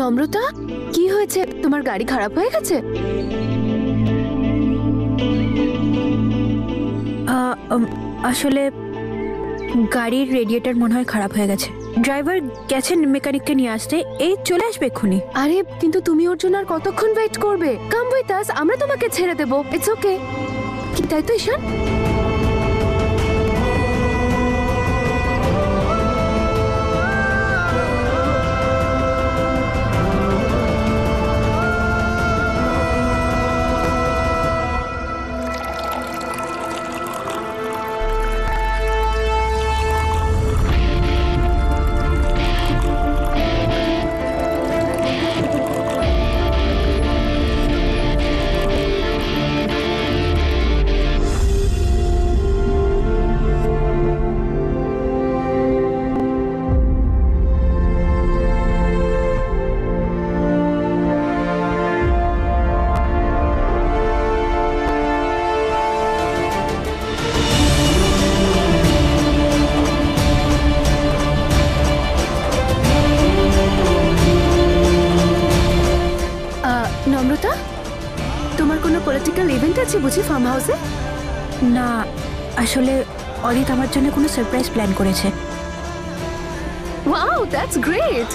নম্রতা, কি হয়েছে? তোমার গাড়ি খারাপ হয়ে গেছে? আসলে গাড়ির রেডিয়েটর মনে হয় খারাপ হয়ে গেছে। ড্রাইভার গেছেন মেকানিককে নিয়ে আসতে, এই চলে আসবে এক্ষুনি। আরে কিন্তু তুমি ওর জন্য আর কতক্ষণ ওয়েট করবে? কাম উইথ আস, আমরা তোমাকে ছেড়ে দেবো। ইটস ওকে, কি তাই তো ঈশান? নম্রতা, তোমার কোনো পলিটিক্যাল ইভেন্ট আছে বুঝি ফার্ম হাউসে? না, আসলে অদিত আমার জন্য কোনো সারপ্রাইজ প্ল্যান করেছে। Wow, that's great.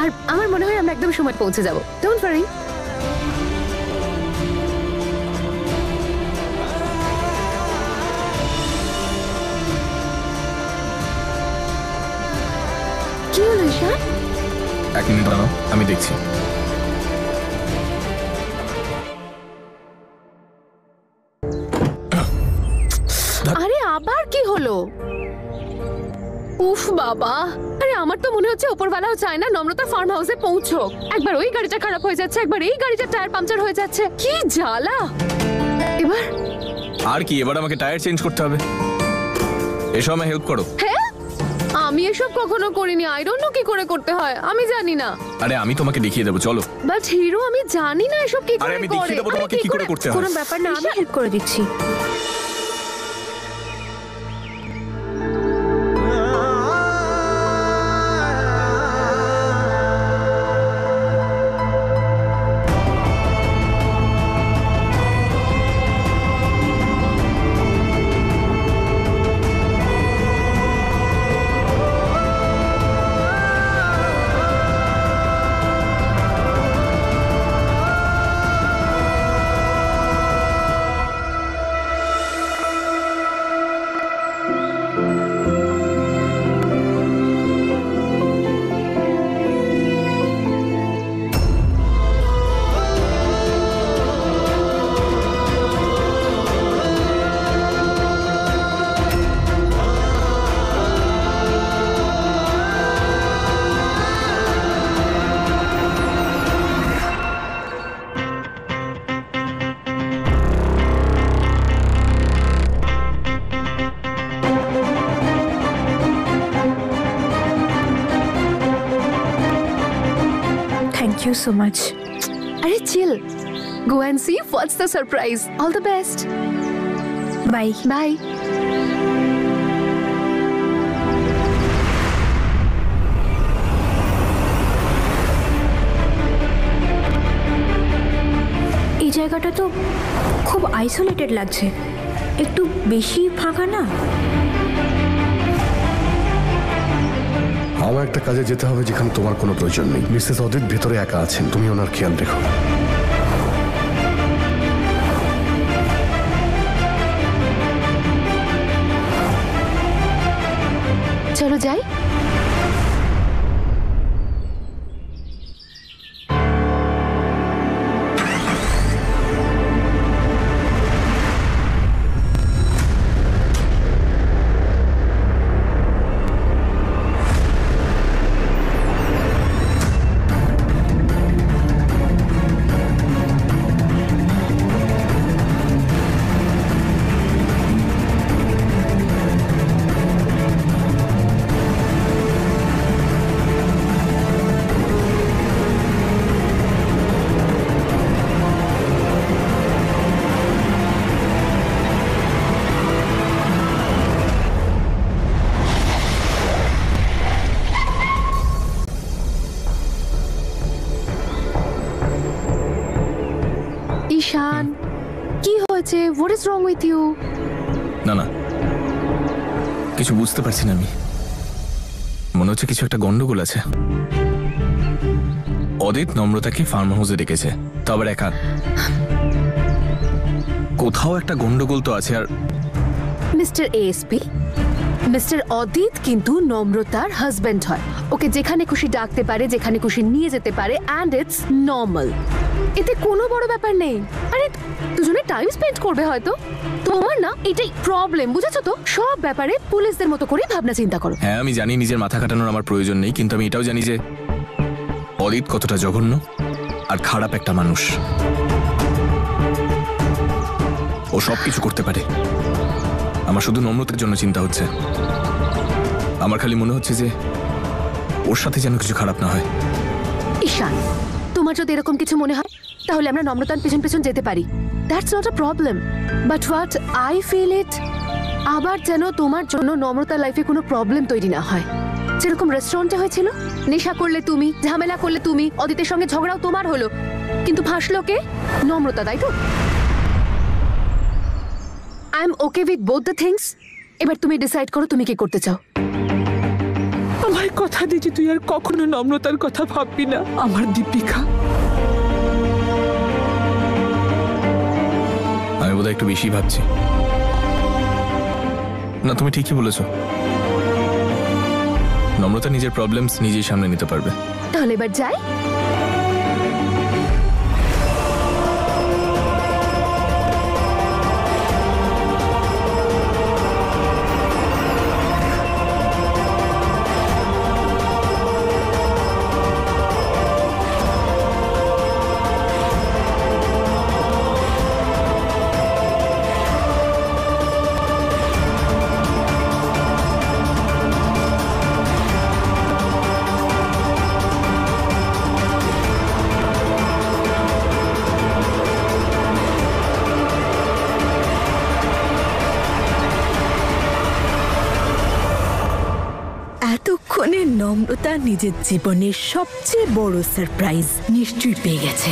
আর আমার মনে হয় আমরা একদম সময় পৌঁছে যাব। Don't worry. কি হলো ঈশান? এক মিনিট দাঁড়াও, আমি দেখছি। আরে আবার কি হলো? উফ বাবা, আরে আমার তো মনে হচ্ছে উপরওয়ালাও চায় না নম্রতা ফার্ম হাউসে পৌঁছোক। একবার ওই গাড়িটা খারাপ হয়ে যাচ্ছে, একবার এই গাড়িটার টায়ার পাংচার হয়ে যাচ্ছে। কি জ্বালা! এবার আর কি, এবার আমাকে টায়ার চেঞ্জ করতে হবে। এসো আমায় হেল্প করো। হ্যাঁ, আমি এসব কখনো করিনি। আই ডোন্ট নো কি করে করতে হয়, আমি জানি না। আরে আমি তোমাকে দেখিয়ে দেবো, চলো। বাট হিরো, আমি জানি না এসব কি আরে করে আমি করে। দেখিয়ে দেবো তোমাকে কি করে করতে হয়। কোনো ব্যাপার না, আমি হেল্প করে দিচ্ছি। Thank you so much. আরে chill. Go and see what's the surprise. All the best. Bye. Bye. এই জায়গাটা তো খুব আইসোলেটেড লাগছে, একটু বেশি ফাঁকা না? আমার একটা কাজে যেতে হবে যেখানে তোমার কোনো প্রয়োজন নেই। মিসেস অদিত ভেতরে একা আছেন, তুমি ওনার খেয়াল রেখো। চলো যাই। ঈশান, কি হয়েছে? What is wrong with you? না না, কিছু বুঝতে পারছি না আমি। মনে হচ্ছে কিছু একটা গন্ডগোল আছে। অদিত নম্রতাকে ফার্ম হাউসে ডেকেছে, তো আবার একা। কোথাও একটা গন্ডগোল তো আছে। আর মিস্টার এএসপি, মিস্টার অদিত কিন্তু নম্রতার হাজবেন্ড হয়। ওকে যেখানে খুশি ডাকতে পারে, যেখানে খুশি নিয়ে যেতে পারে, অ্যান্ড ইটস নর্মাল। এতে কোনো বড় ব্যাপার নেই। আরে দুজনে টাইম স্পেন্ড করবে হয়তো। তোমার না এটাই প্রবলেম, বুঝেছো তো? সব ব্যাপারে পুলিশদের মতো করে ভাবনা চিন্তা করো। হ্যাঁ, আমি জানি নিজের মাথা কাটানোর আমার প্রয়োজন নেই, কিন্তু আমি এটাও জানি যে অদিত কতটা জঘন্য আর খারাপ একটা মানুষ। ও সব কিছু করতে পারে। আমার শুধু নম্রতার জন্য চিন্তা হচ্ছে। আমার খালি মনে হচ্ছে যে ওর সাথে যেন কিছু খারাপ না হয়। ঈশান, তোমার যদি এরকম কিছু মনে হয় তাহলে আমরা নম্রতার পেছন পেছন যেতে পারি। That's not a problem, but what I feel it, আবার যেন তোমার জন্য নম্রতার লাইফে কোনো প্রবলেম তৈরি না হয়। যেরকম রেস্টুরেন্টে হয়েছিল, নেশা করলে তুমি, ঝামেলা করলে তুমি, অদিতের সঙ্গে ঝগড়াও তোমার হলো, কিন্তু ফাঁসলো কে? নম্রতা, তাই তো? I am okay with both the things. এবার তুমি ডিসাইড করো তুমি কি করতে চাও। আমায় কথা দিয়েছি তুই আর কখনো নম্রতার কথা ভাববি না, আমার দীপিকা। আমি বোধহয় একটু বেশি ভাবছি। না, তুমি ঠিকই বলেছো। নম্রতা নিজের প্রবলেমস নিজেই সামনে নিতে পারবে। তাহলে এবার যাই। এতক্ষণে নম্রতা নিজের জীবনের সবচেয়ে বড় সারপ্রাইজ নিশ্চয়ই পেয়ে গেছে।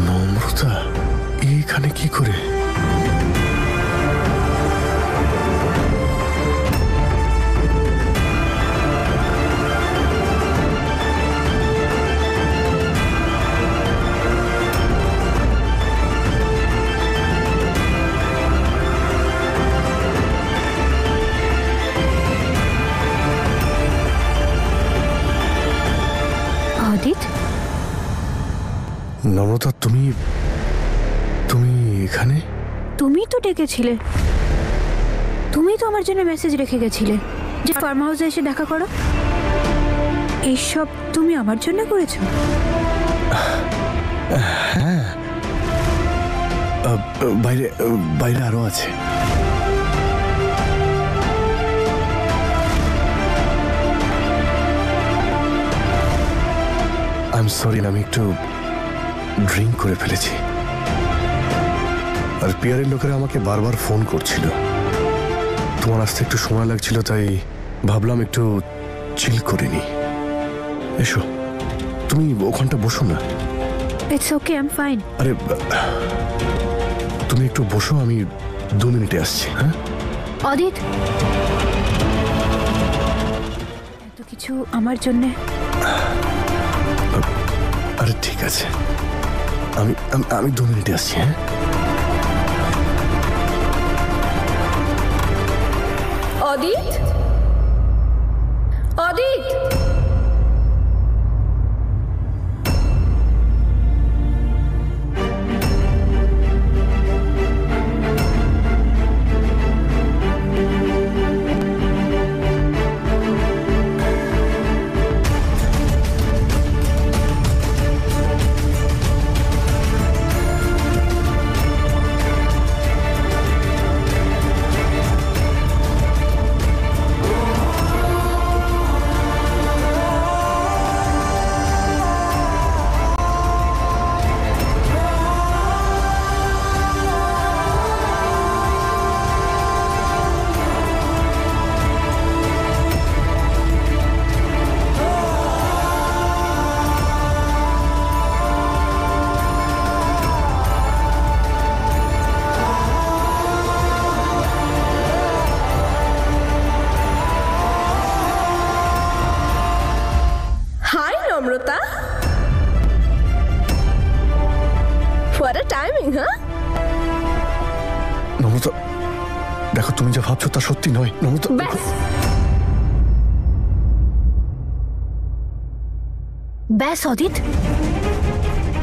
নম্রতা এইখানে কি করে? অদিত, নম্রতা, তুমি তুমি এখানে? তুমি তো ডেকেছিলে। তুমি তো আমার জন্য মেসেজ রেখে গেছিলে যে ফার্ম হাউসে এসে দেখা করো। এইসব তুমি আমার জন্য করেছো? হ্যাঁ, বাইরে বাইরে আরো আছে। আই এম সরি, আমি একটু ড্রিঙ্ক করে ফেলেছি। আর পিয়ারের লোকেরা আমাকে বারবার ফোন করছিল। তোমার আসতে একটু সময় লাগছিল, তাই ভাবলাম একটু চিল করে নি। এসো, তুমি ওখানটা বসো না। It's okay, I am fine. আরে তুমি একটু বসো, আমি 2 মিনিটে আসছি। হ্যাঁ অদিত, এত কিছু আমার জন্যে? আরে ঠিক আছে, আমি আমি 2 মিনিটে আসছি। হ্যাঁ, অদিত, অদিত, হ্যাঁ? নম্রতা দেখো, তুমি যা ভাবছো তা সত্যি নয় নম্রতা। ব্যাস ব্যাস অদিত,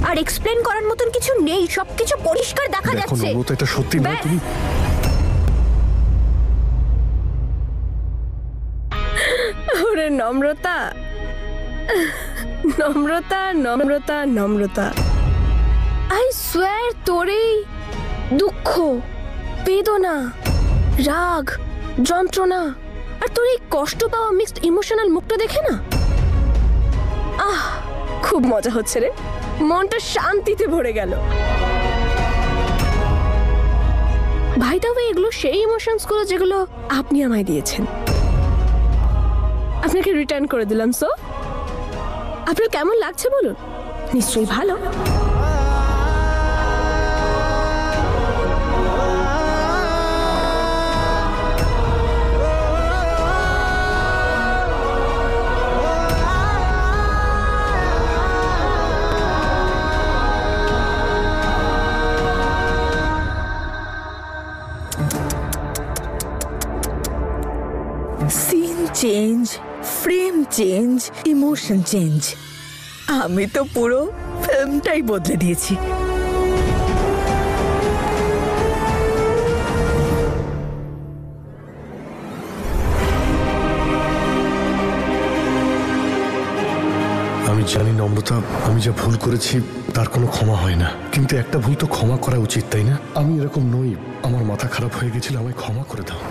আর এক্সপ্লেন করার মতন কিছু নেই, সবকিছু পরিষ্কার দেখা দেখো যাচ্ছে। নম্রতা, এটা সত্যি নয়। ব্যাস। তুমি ওরে নম্রতা, নম্রতা, নম্রতা, নম্রতা, আই সোয়ার তোর এই দুঃখ, বেদনা, রাগ, যন্ত্রণা আর তোর এই কষ্ট পাওয়া মিক্সড ইমোশনাল মুখটা দেখে না, খুব মজা হচ্ছে রে, মনটা শান্তিতে ভরে গেল। ভাই তবে এগুলো সেই ইমোশনস গুলো যেগুলো আপনি আমায় দিয়েছেন, আপনাকে রিটার্ন করে দিলাম। সো আপনার কেমন লাগছে বলুন? নিশ্চয়ই ভালো। Scene change, frame change, emotion change. আমি তো পুরো ফিল্মটাই বদলে দিয়েছি। আমি জানি নম্রতা, আমি যা ভুল করেছি তার কোনো ক্ষমা হয় না, কিন্তু একটা ভুল তো ক্ষমা করা উচিত, তাই না? আমি এরকম নই, আমার মাথা খারাপ হয়ে গেছিল, আমায় ক্ষমা করে দাও।